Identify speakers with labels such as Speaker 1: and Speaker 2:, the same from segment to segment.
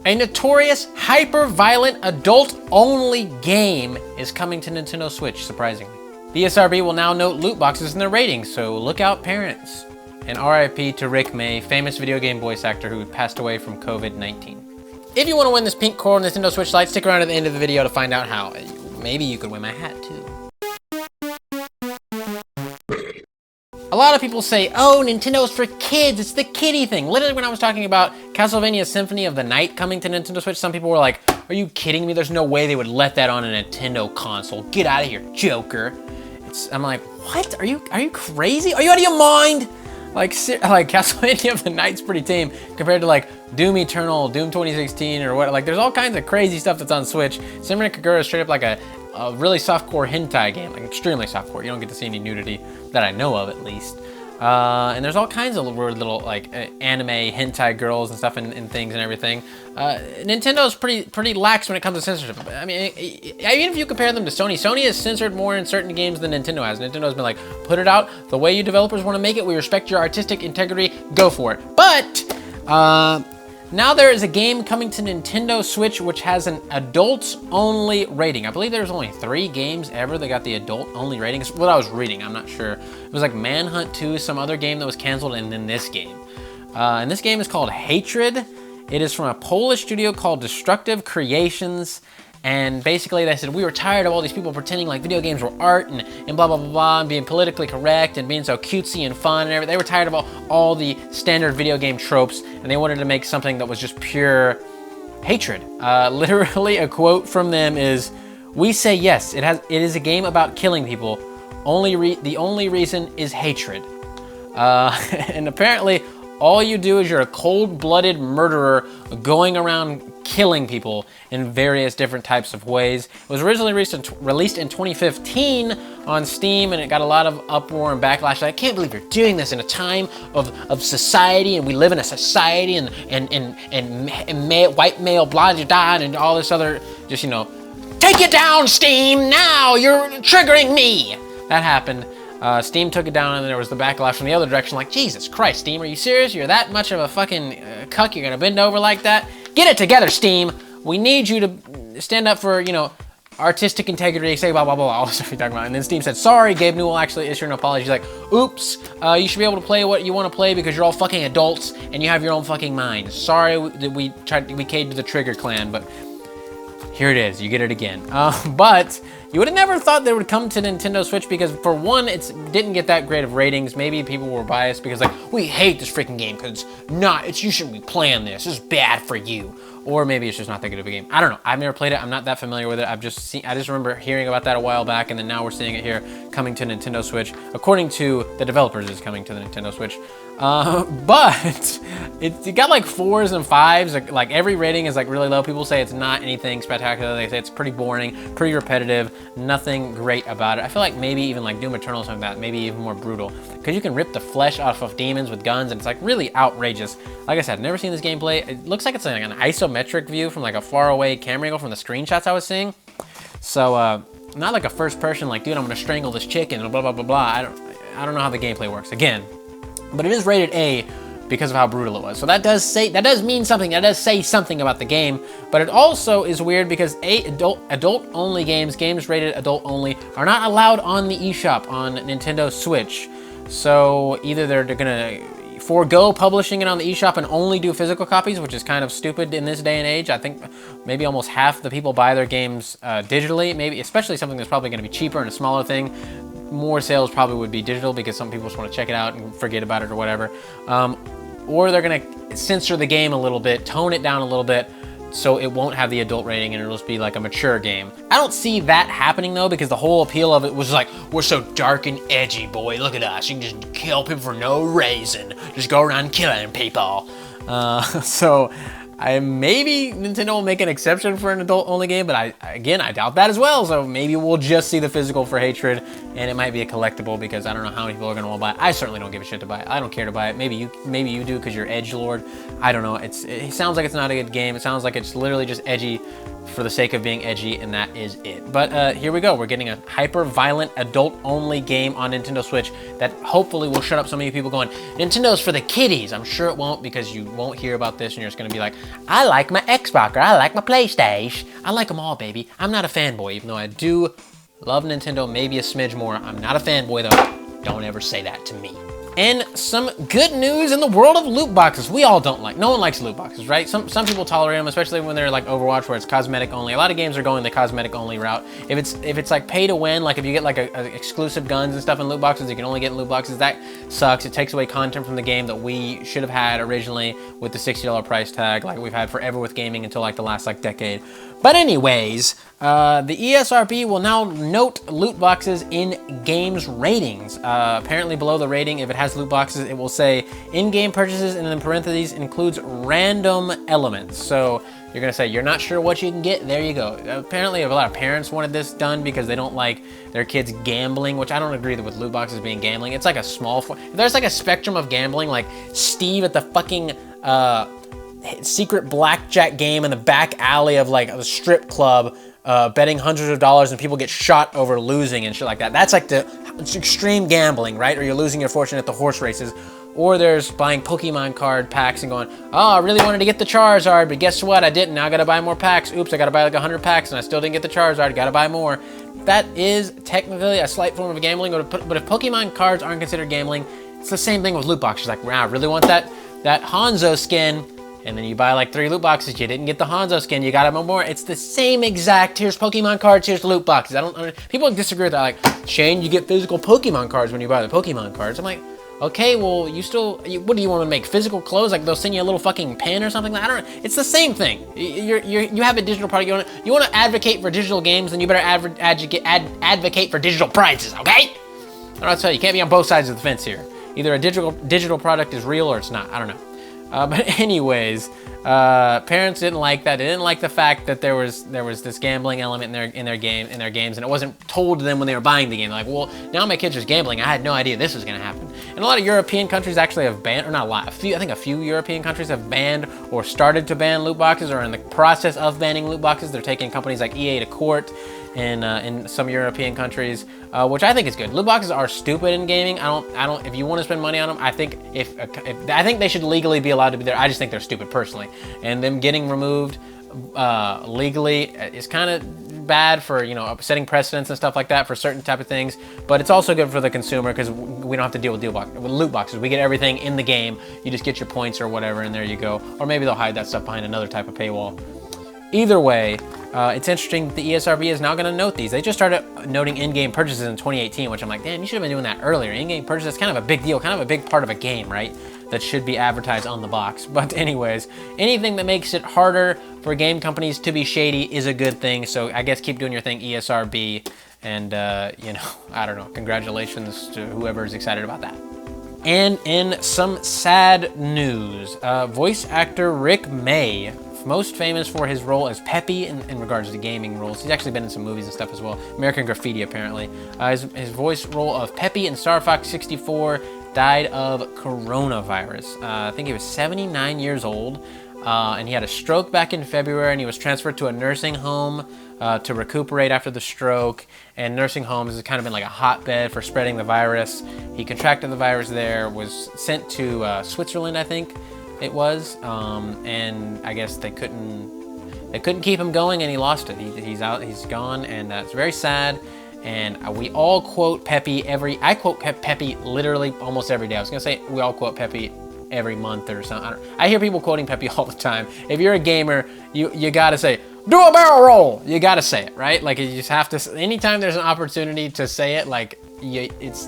Speaker 1: A notorious, hyper-violent, adult-only game is coming to Nintendo Switch, surprisingly. The ESRB will now note loot boxes in their ratings, so look out, parents. And RIP to Rick May, famous video game voice actor who passed away from COVID-19. If you want to win this pink core Nintendo Switch Lite, stick around at the end of the video to find out how. Maybe you could win my hat, too. A lot of people say, oh, Nintendo's for kids, it's the kiddie thing. Literally when I was talking about Castlevania Symphony of the Night coming to Nintendo Switch, some people were like, are you kidding me? There's no way they would let that on a Nintendo console. Get out of here, Joker. I'm like, what? Are you crazy? Are you out of your mind? Like Castlevania of the Night's pretty tame compared to like Doom Eternal, Doom 2016 or what, like there's all kinds of crazy stuff that's on Switch. Symphony Kagura is straight up like a really softcore hentai game, like extremely softcore. You don't get to see any nudity that I know of, at least. And there's all kinds of weird little like anime hentai girls and stuff and things and everything. Nintendo's pretty lax when it comes to censorship. I mean, even if you compare them to Sony, Sony has censored more in certain games than Nintendo has. Nintendo's been like, put it out the way you developers want to make it. We respect your artistic integrity. Go for it. But now there is a game coming to Nintendo Switch which has an adults-only rating. I believe there's only 3 games ever that got the adult-only rating. It's what I was reading, I'm not sure. It was like Manhunt 2, some other game that was canceled, and then this game. And this game is called Hatred. It is from a Polish studio called Destructive Creations. And basically they said, we were tired of all these people pretending like video games were art and blah, blah, blah, blah, and being politically correct and being so cutesy and fun and everything. They were tired of all the standard video game tropes, and they wanted to make something that was just pure hatred. Literally a quote from them is, we say yes, it is a game about killing people. The only reason is hatred. And apparently all you do is you're a cold-blooded murderer going around killing people in various different types of ways. It was originally released in 2015 on Steam, and it got a lot of uproar and backlash. I can't believe you're doing this in a time of society, and we live in a society, and white male blah blah blah, and all this other, just, you know, take it down, Steam, now, you're triggering me. That happened. Steam took it down, and there was the backlash from the other direction, like, Jesus Christ, Steam, are you serious? You're that much of a fucking cuck? You're gonna bend over like that? Get it together, Steam. We need you to stand up for, you know, artistic integrity, say blah, blah, blah, all the stuff you're talking about. And then Steam said, sorry, Gabe Newell actually issued an apology. He's like, oops, you should be able to play what you want to play because you're all fucking adults and you have your own fucking mind. Sorry that we caved to the Trigger Clan, but here it is, you get it again. But you would have never thought they would come to Nintendo Switch because, for one, it didn't get that great of ratings. Maybe people were biased because, like, we hate this freaking game because you shouldn't be playing this. This is bad for you. Or maybe it's just not that good of a game. I don't know. I've never played it. I'm not that familiar with it. I just remember hearing about that a while back, and then now we're seeing it here coming to Nintendo Switch. According to the developers, it's coming to the Nintendo Switch. But it got like 4s and 5s. Like every rating is like really low. People say it's not anything spectacular. They say it's pretty boring, pretty repetitive, nothing great about it. I feel like maybe even like Doom Eternal or something like that, maybe even more brutal. Because you can rip the flesh off of demons with guns, and it's like really outrageous. Like I said, I've never seen this gameplay. It looks like it's like an isometric view from like a far away camera angle from the screenshots I was seeing. So not like a first person, like, dude, I'm gonna strangle this chicken and blah, blah, blah, blah. I don't know how the gameplay works, again. But it is rated A because of how brutal it was. So that does mean something. That does say something about the game. But it also is weird because adult-only games rated adult-only, are not allowed on the eShop on Nintendo Switch. So either they're gonna forego publishing it on the eShop and only do physical copies, which is kind of stupid in this day and age. I think maybe almost half the people buy their games digitally, maybe, especially something that's probably gonna be cheaper and a smaller thing. More sales probably would be digital because some people just want to check it out and forget about it or whatever. Or they're gonna censor the game a little bit, tone it down a little bit, so it won't have the adult rating and it'll just be like a mature game. I don't see that happening though, because the whole appeal of it was like, we're so dark and edgy, boy, look at us. You can just kill people for no reason. Just go around killing people. So maybe Nintendo will make an exception for an adult-only game, but I doubt that as well. So maybe we'll just see the physical for Hatred, and it might be a collectible because I don't know how many people are gonna want to buy it. I certainly don't give a shit to buy it. I don't care to buy it. Maybe you do because you're edgelord. I don't know. It sounds like it's not a good game. It sounds like it's literally just edgy for the sake of being edgy, and that is it. But here we go. We're getting a hyper-violent, adult-only game on Nintendo Switch that hopefully will shut up some of you people going, Nintendo's for the kiddies. I'm sure it won't, because you won't hear about this and you're just gonna be like, I like my Xbox, or I like my PlayStation. I like them all, baby. I'm not a fanboy, even though I do love Nintendo, maybe a smidge more. I'm not a fanboy though. Don't ever say that to me. And some good news in the world of loot boxes. We all don't like, no one likes loot boxes, right? Some people tolerate them, especially when they're like Overwatch, where it's cosmetic only. A lot of games are going the cosmetic only route. If it's like pay to win, like if you get like a exclusive guns and stuff in loot boxes, you can only get in loot boxes. That sucks. It takes away content from the game that we should have had originally with the $60 price tag, like we've had forever with gaming until like the last like decade. But anyways, the ESRB will now note loot boxes in games ratings. Apparently below the rating, if it has loot boxes, it will say in-game purchases, and in parentheses includes random elements. So you're gonna say you're not sure what you can get, there you go. Apparently a lot of parents wanted this done because they don't like their kids gambling, which I don't agree with loot boxes being gambling. It's like a small, there's like a spectrum of gambling, like Steve at the fucking, secret blackjack game in the back alley of like a strip club, betting hundreds of dollars and people get shot over losing and shit like that. That's like it's extreme gambling, right? Or you're losing your fortune at the horse races. Or there's buying Pokemon card packs and going, oh, I really wanted to get the Charizard, but guess what? I didn't. Now I gotta buy more packs. Oops, I gotta buy like 100 packs and I still didn't get the Charizard. Gotta buy more. That is technically a slight form of gambling, but if Pokemon cards aren't considered gambling, it's the same thing with loot boxes. Like, wow, I really want that Hanzo skin. And then you buy like 3 loot boxes, you didn't get the Hanzo skin, you got more. It's the same exact, here's Pokemon cards, here's loot boxes. People disagree with that, like, Shane, you get physical Pokemon cards when you buy the Pokemon cards. I'm like, okay, well, what do you want to make, physical clothes? Like they'll send you a little fucking pen or something? I don't know, it's the same thing. You have a digital product, you want to advocate for digital games, then you better advocate for digital prices, okay? I don't know what to tell you, you can't be on both sides of the fence here. Either a digital product is real or it's not, I don't know. But anyways, parents didn't like that. They didn't like the fact that there was this gambling element in their games, and it wasn't told to them when they were buying the game. They're like, well, now my kids are gambling. I had no idea this was gonna happen. And a lot of European countries actually have banned, or not a lot, I think a few European countries have banned or started to ban loot boxes, or in the process of banning loot boxes. They're taking companies like EA to court in some European countries, which I think is good. Loot boxes are stupid in gaming. I don't. If you want to spend money on them, I think I think they should legally be allowed to be there. I just think they're stupid personally, and them getting removed legally is kind of bad for, you know, setting precedents and stuff like that for certain type of things. But it's also good for the consumer because we don't have to deal with loot boxes. We get everything in the game. You just get your points or whatever, and there you go. Or maybe they'll hide that stuff behind another type of paywall. Either way, it's interesting that the ESRB is now going to note these. They just started noting in-game purchases in 2018, which I'm like, damn, you should have been doing that earlier. In-game purchases is kind of a big deal, kind of a big part of a game, right? That should be advertised on the box. But anyways, anything that makes it harder for game companies to be shady is a good thing. So I guess keep doing your thing, ESRB. And, you know, I don't know. Congratulations to whoever is excited about that. And in some sad news, voice actor Rick May, most famous for his role as Peppy in regards to gaming roles. He's actually been in some movies and stuff as well. American Graffiti, apparently. His voice role of Peppy in Starfox 64 died of coronavirus. I think he was 79 years old, and he had a stroke back in February, and he was transferred to a nursing home to recuperate after the stroke. And nursing homes has kind of been like a hotbed for spreading the virus. He contracted the virus there, was sent to Switzerland, I think it was, and I guess they couldn't keep him going, and he lost it. He's out, he's gone, and that's very sad. And we all quote Peppy I quote Peppy literally almost every day. I was gonna say we all quote Peppy every month or something. I hear people quoting Peppy all the time. If you're a gamer, you gotta say, do a barrel roll. You gotta say it, right? Like you just have to. Anytime there's an opportunity to say it, like it's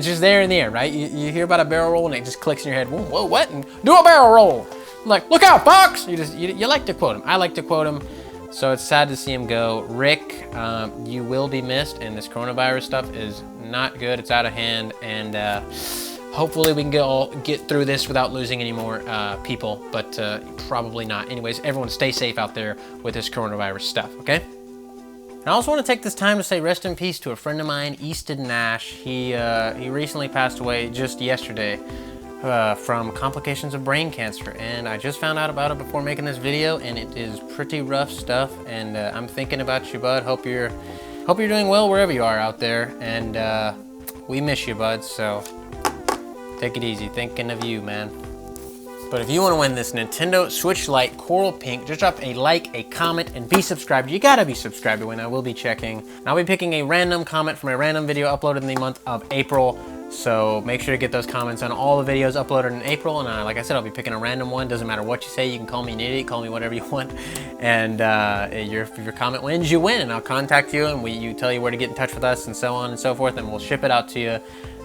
Speaker 1: just there in the air, right? You hear about a barrel roll and it just clicks in your head. Whoa, what? And do a barrel roll. I'm like, look out, Fox! You like to quote him. I like to quote him. So it's sad to see him go. Rick, you will be missed, and this coronavirus stuff is not good. It's out of hand, and hopefully we can get through this without losing any more people, but probably not. Anyways, everyone stay safe out there with this coronavirus stuff, okay? I also want to take this time to say rest in peace to a friend of mine, Easton Nash. He recently passed away just yesterday. from complications of brain cancer, and I just found out about it before making this video, and it is pretty rough stuff, and I'm thinking about you, bud. Hope you're doing well wherever you are out there, and we miss you, bud, so take it easy. Thinking of you, man. But if you want to win this Nintendo Switch Lite Coral Pink, just drop a like, a comment, and be subscribed. You gotta be subscribed to win. I will be checking. And I'll be picking a random comment from a random video uploaded in the month of April. So make sure to get those comments on all the videos uploaded in April. And like I said, I'll be picking a random one. Doesn't matter what you say. You can call me an idiot, call me whatever you want. And if your comment wins, you win. And I'll contact you, and you tell you where to get in touch with us, and so on and so forth. And we'll ship it out to you.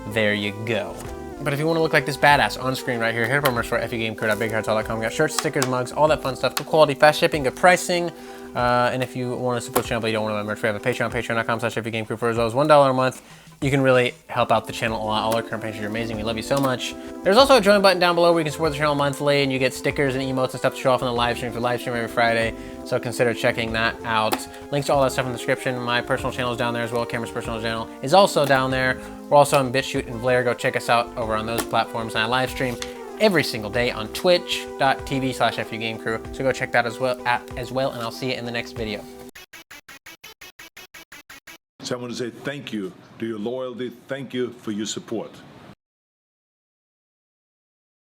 Speaker 1: There you go. But if you want to look like this badass on screen right here, hit up our merch store, fugamecrue.bighearts.com. We got shirts, stickers, mugs, all that fun stuff. Good quality, fast shipping, good pricing. And if you want to support the channel but you don't want to buy merch, we have a Patreon, patreon.com/fugamecrue for as low as $1 a month. You can really help out the channel a lot. All our current patrons are amazing. We love you so much. There's also a join button down below where you can support the channel monthly, and you get stickers and emotes and stuff to show off on the live streams. We live stream every Friday, so consider checking that out. Links to all that stuff in the description. My personal channel is down there as well. Cameron's personal channel is also down there. We're also on BitChute and Blair. Go check us out over on those platforms. And I live stream every single day on twitch.tv/fugamecrue. So go check that as well, and I'll see you in the next video.
Speaker 2: So I want to say thank you to your loyalty. Thank you for your support.